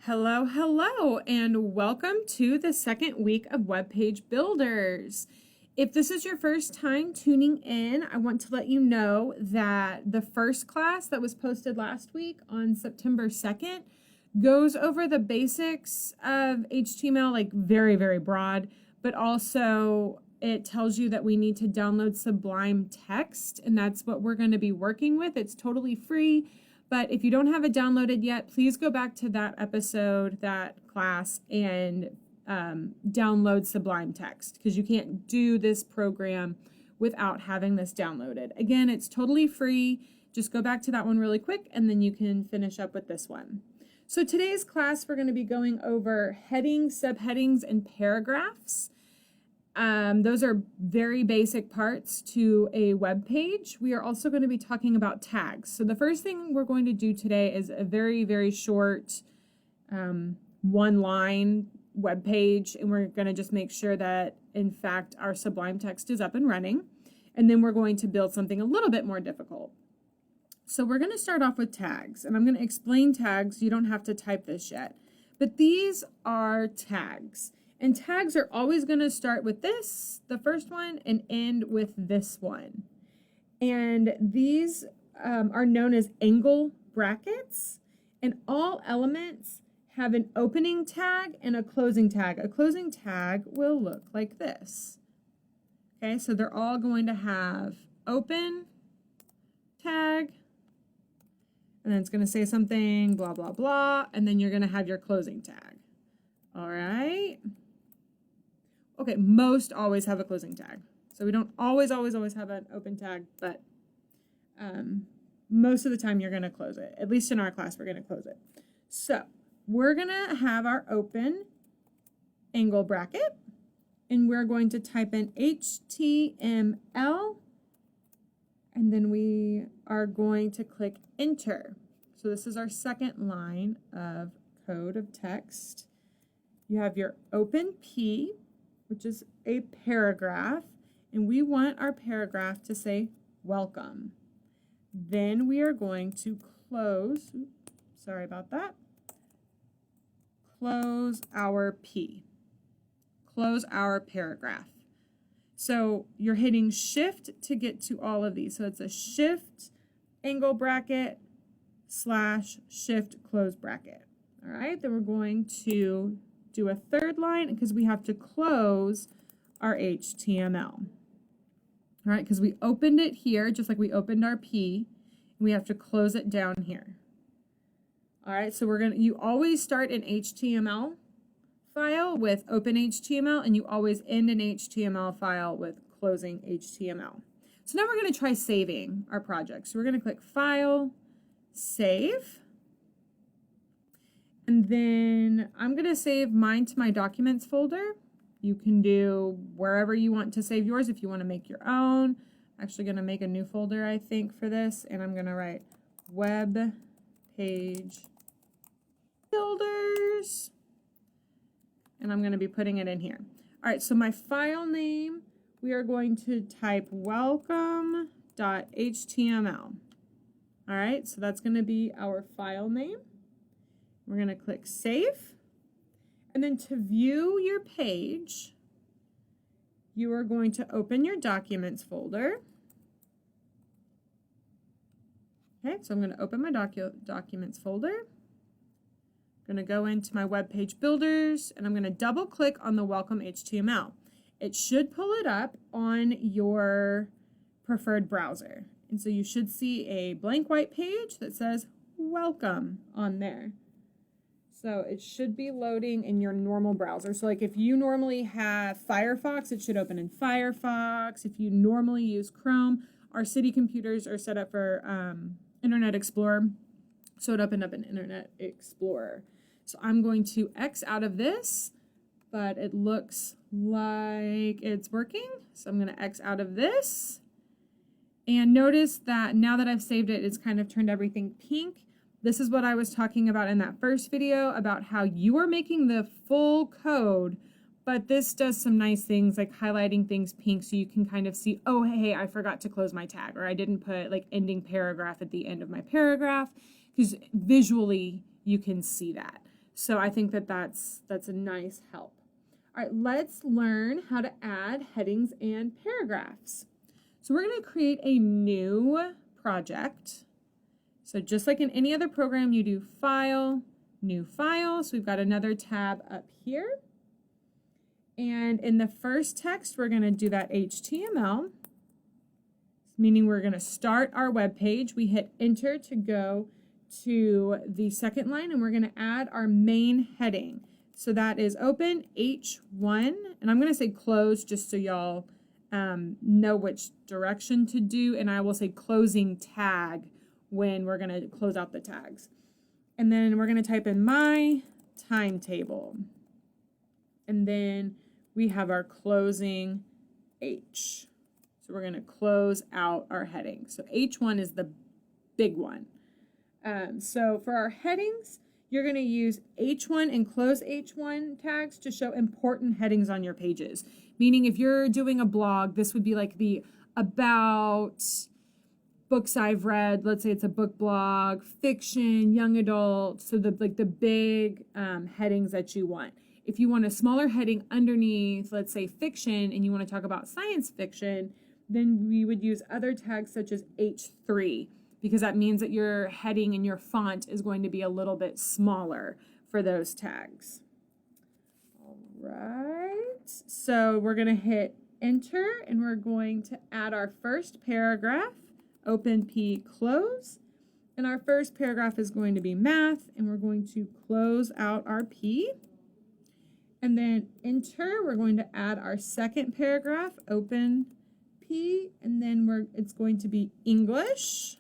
Hello, hello, and welcome to the second week of Webpage Builders. If this is your first time tuning in, I want to let you know that the first class that was posted last week on September 2nd goes over the basics of HTML, like very, very broad, but also it tells you that we need to download Sublime Text, and that's what we're going to be working with. It's totally free. But if you don't have it downloaded yet, please go back to that episode, that class, and download Sublime Text, because you can't do this program without having this downloaded. Again, it's totally free. Just go back to that one really quick, and then you can finish up with this one. So today's class, we're going to be going over headings, subheadings, and paragraphs. Those are very basic parts to a web page. We are also going to be talking about tags. So the first thing we're going to do today is a very, very short one-line web page, and we're going to just make sure that, in fact, our Sublime Text is up and running. And then we're going to build something a little bit more difficult. So we're going to start off with tags, and I'm going to explain tags. You don't have to type this yet, but these are tags. And tags are always going to start with this, the first one, and end with this one. And these are known as angle brackets. And all elements have an opening tag and a closing tag. A closing tag will look like this. Okay, so they're all going to have open tag, and then it's going to say something, blah, blah, blah, and then you're going to have your closing tag. All right. Okay, most always have a closing tag. So we don't always have an open tag, but most of the time you're going to close it. At least in our class, we're going to close it. So we're going to have our open angle bracket, and we're going to type in HTML, and then we are going to click enter. So this is our second line of code of text. You have your open P, which is a paragraph, and we want our paragraph to say welcome. Then we are going to close, sorry about that, close our P, close our paragraph. So you're hitting shift to get to all of these. So it's a shift angle bracket / shift close bracket. All right, then we're going to do a third line because we have to close our HTML. All right, because we opened it here just like we opened our P, and we have to close it down here. All right, so you always start an HTML file with open HTML, and you always end an HTML file with closing HTML. So now we're going to try saving our project. So we're going to click File, Save. And then I'm going to save mine to my documents folder. You can do wherever you want to save yours if you want to make your own. I'm actually going to make a new folder, I think, for this. And I'm going to write Web Page Builders. And I'm going to be putting it in here. All right, so my file name, we are going to type welcome.html. All right, so that's going to be our file name. We're going to click Save. And then to view your page, you are going to open your Documents folder. Okay, so I'm going to open my Documents folder. I'm going to go into my Web Page Builders, and I'm going to double click on the Welcome HTML. It should pull it up on your preferred browser. And so you should see a blank white page that says Welcome on there. So it should be loading in your normal browser. So like if you normally have Firefox, it should open in Firefox. If you normally use Chrome, our city computers are set up for Internet Explorer. So it opened up in Internet Explorer. So I'm going to X out of this, but it looks like it's working. So I'm going to X out of this. And notice that now that I've saved it, it's kind of turned everything pink. This is what I was talking about in that first video about how you are making the full code, but this does some nice things like highlighting things pink so you can kind of see, oh, hey, I forgot to close my tag, or I didn't put like ending paragraph at the end of my paragraph, because visually you can see that. So I think that that's a nice help. All right, let's learn how to add headings and paragraphs. So we're going to create a new project. So just like in any other program, you do File, New File. So we've got another tab up here. And in the first text, we're going to do that HTML, meaning we're going to start our web page. We hit Enter to go to the second line, and we're going to add our main heading. So that is open H1, and I'm going to say close just so y'all know which direction to do, and I will say closing tag when we're going to close out the tags. And then we're going to type in my timetable. And then we have our closing H. So we're going to close out our heading. So H1 is the big one. So for our headings, you're going to use H1 and close H1 tags to show important headings on your pages. Meaning if you're doing a blog, this would be like the about, books I've read, let's say it's a book blog, fiction, young adult, so the big headings that you want. If you want a smaller heading underneath, let's say fiction, and you want to talk about science fiction, then we would use other tags such as H3, because that means that your heading and your font is going to be a little bit smaller for those tags. All right, so we're going to hit Enter, and we're going to add our first paragraph, open P, close, and our first paragraph is going to be math, and we're going to close out our P. And then Enter, we're going to add our second paragraph, open P, and then it's going to be English.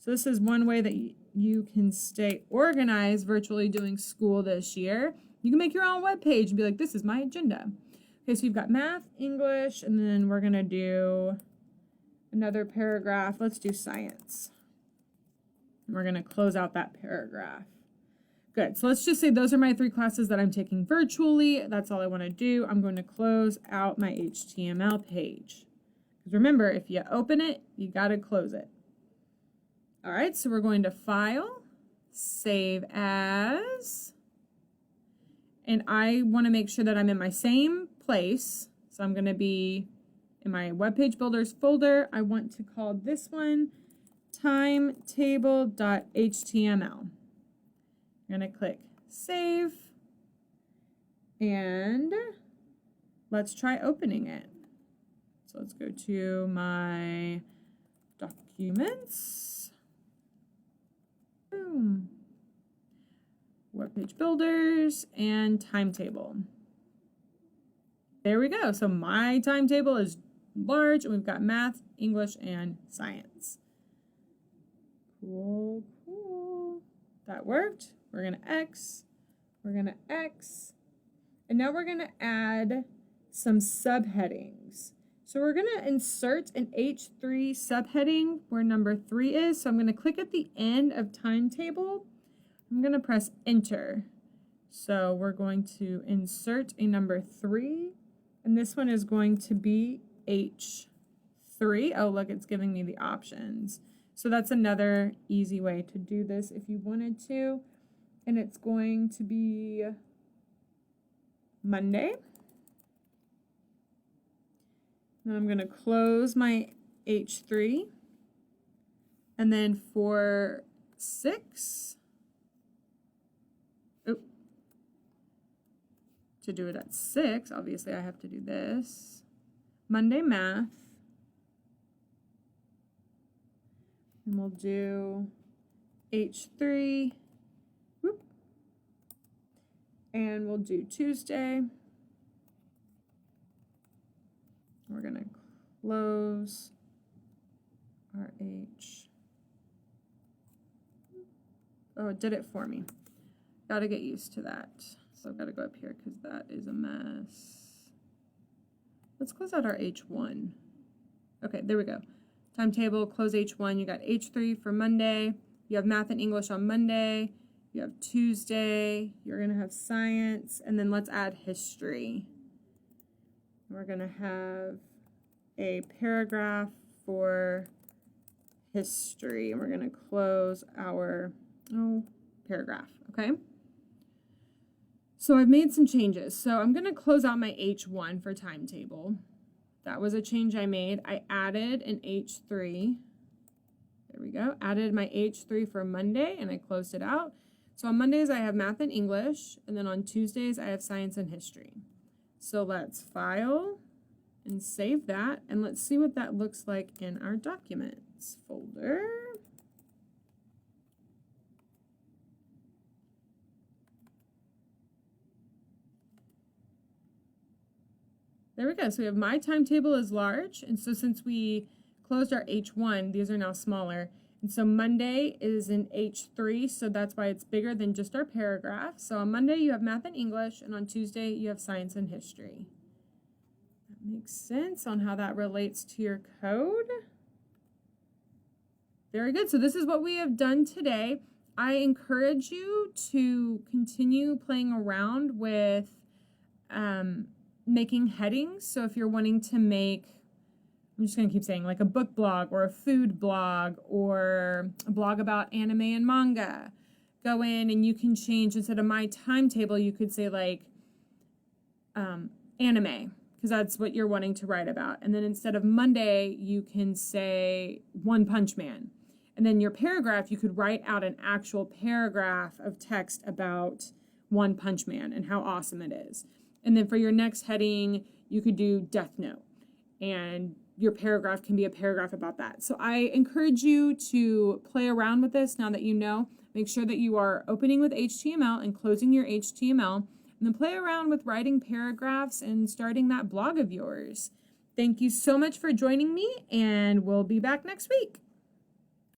So this is one way that you can stay organized virtually doing school this year. You can make your own web page and be like, this is my agenda. Okay, so you've got math, English, and then we're going to do another paragraph. Let's do science. We're going to close out that paragraph. Good. So let's just say those are my 3 classes that I'm taking virtually. That's all I want to do. I'm going to close out my HTML page. Because remember, if you open it, you got to close it. All right, so we're going to File, Save As. And I want to make sure that I'm in my same place. So I'm going to be in my Web Page Builders folder. I want to call this one timetable.html. I'm going to click Save, and let's try opening it. So let's go to my documents. Boom. Web Page Builders and timetable. There we go. So my timetable is large, and we've got math, English, and science. Cool, cool. That worked. We're going to X, we're going to X, and now we're going to add some subheadings. So we're going to insert an H3 subheading where number 3 is. So I'm going to click at the end of timetable. I'm going to press Enter. So we're going to insert a number 3, and this one is going to be H3. Oh, look, it's giving me the options. So that's another easy way to do this if you wanted to. And it's going to be Monday. Then I'm going to close my H3. And then for 6, to do it at 6, obviously I have to do this. Monday math. And we'll do H3. And we'll do Tuesday. We're going to close our H. Oh, it did it for me. Got to get used to that. So I've got to go up here because that is a mess. Let's close out our H1. Okay, there we go. Timetable, close H1. You got H3 for Monday. You have math and English on Monday. You have Tuesday, you're going to have science, and then let's add history. We're going to have a paragraph for history, and we're going to close our paragraph, okay? So I've made some changes. So I'm going to close out my H1 for timetable. That was a change I made. I added an H3. There we go. Added my H3 for Monday and I closed it out. So on Mondays I have math and English, and then on Tuesdays I have science and history. So let's file and save that, and let's see what that looks like in our documents folder. There we go. So we have my timetable is large, and so since we closed our H1, these are now smaller. And so Monday is in H3, so that's why it's bigger than just our paragraph. So on Monday you have math and English, and on Tuesday you have science and history. That makes sense on how that relates to your code. Very good. So this is what we have done today. I encourage you to continue playing around with making headings. So if you're wanting to make, I'm just going to keep saying, like a book blog or a food blog or a blog about anime and manga, go in and you can change, instead of my timetable, you could say like anime, because that's what you're wanting to write about. And then instead of Monday, you can say One Punch Man. And then your paragraph, you could write out an actual paragraph of text about One Punch Man and how awesome it is. And then for your next heading, you could do Death Note. And your paragraph can be a paragraph about that. So I encourage you to play around with this now that you know. Make sure that you are opening with HTML and closing your HTML. And then play around with writing paragraphs and starting that blog of yours. Thank you so much for joining me, and we'll be back next week.